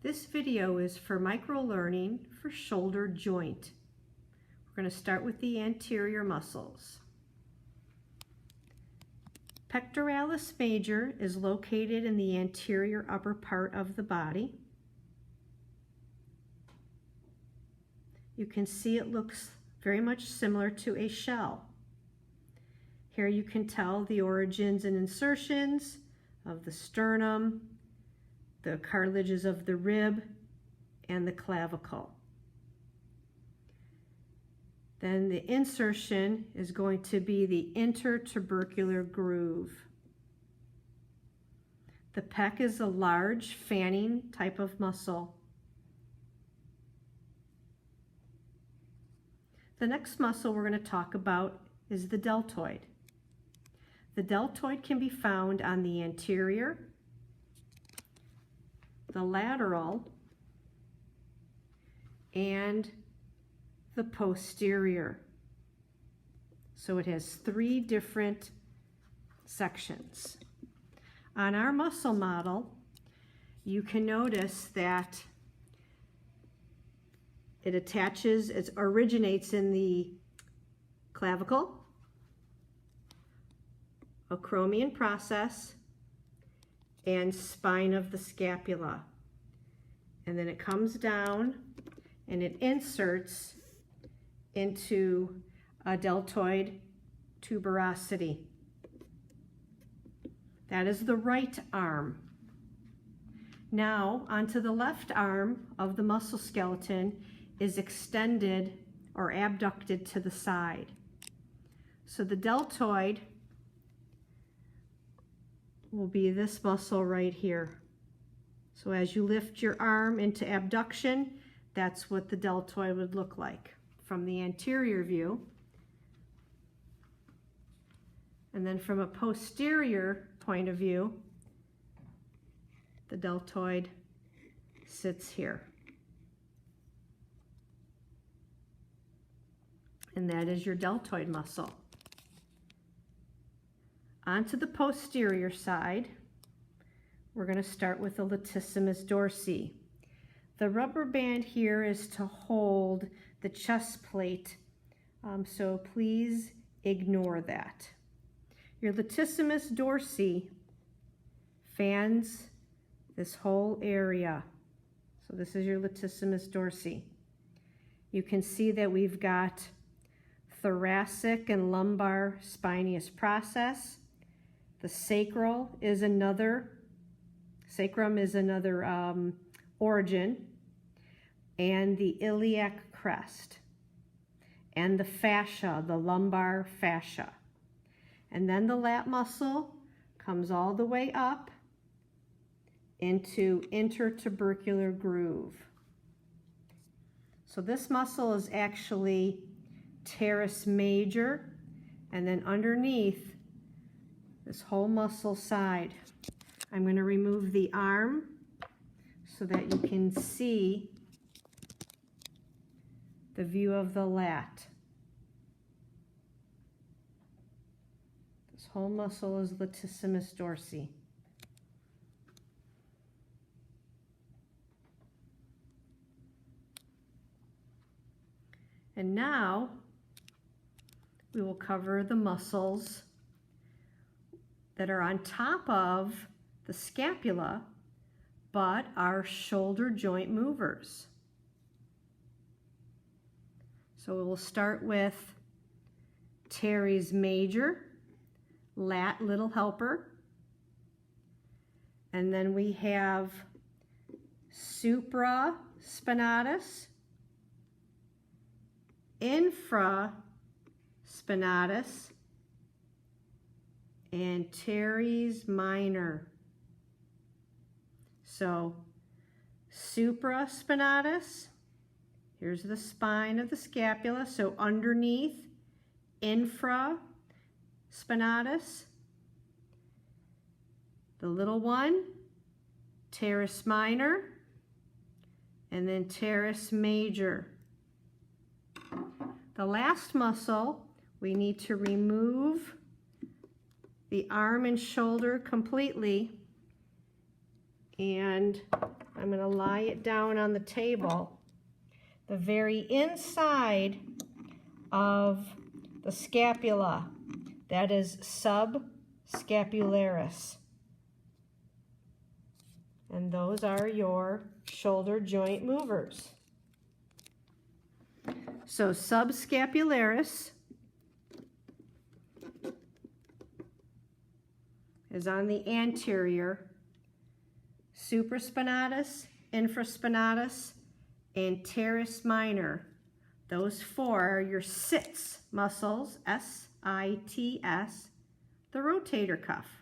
This video is for micro-learning for shoulder joint. We're going to start with the anterior muscles. Pectoralis major is located in the anterior upper part of the body. You can see it looks very much similar to a shell. Here you can tell the origins and insertions of the sternum, the cartilages of the rib, and the clavicle. Then the insertion is going to be the intertubercular groove. The pec is a large fanning type of muscle. The next muscle we're going to talk about is the deltoid. The deltoid can be found on the anterior, the lateral, and the posterior. So it has three different sections. On our muscle model, you can notice that it originates in the clavicle, acromion process, and spine of the scapula. And then it comes down and it inserts into a deltoid tuberosity. That is the right arm. Now onto the left arm of the muscle skeleton is extended or abducted to the side. So the deltoid will be this muscle right here. So as you lift your arm into abduction, that's what the deltoid would look like from the anterior view. And then from a posterior point of view, the deltoid sits here. And that is your deltoid muscle. Onto the posterior side, we're going to start with the latissimus dorsi. The rubber band here is to hold the chest plate, so please ignore that. Your latissimus dorsi fans this whole area. So this is your latissimus dorsi. You can see that we've got thoracic and lumbar spinous process. The sacrum is another origin, and the iliac crest, and the fascia, the lumbar fascia. And then the lat muscle comes all the way up into intertubercular groove. So this muscle is actually teres major, and then underneath this whole muscle side. I'm going to remove the arm so that you can see the view of the lat. This whole muscle is latissimus dorsi. And now we will cover the muscles that are on top of the scapula, but are shoulder joint movers. So we'll start with teres major, lat little helper, and then we have supraspinatus, infraspinatus, and teres minor. So supraspinatus, here's the spine of the scapula, so underneath infraspinatus, the little one, teres minor, and then teres major. The last muscle, we need to remove the arm and shoulder completely and I'm going to lie it down on the table. The very inside of the scapula, that is subscapularis. And those are your shoulder joint movers. So subscapularis is on the anterior, supraspinatus, infraspinatus, and teres minor. Those four are your sits muscles, S-I-T-S, the rotator cuff.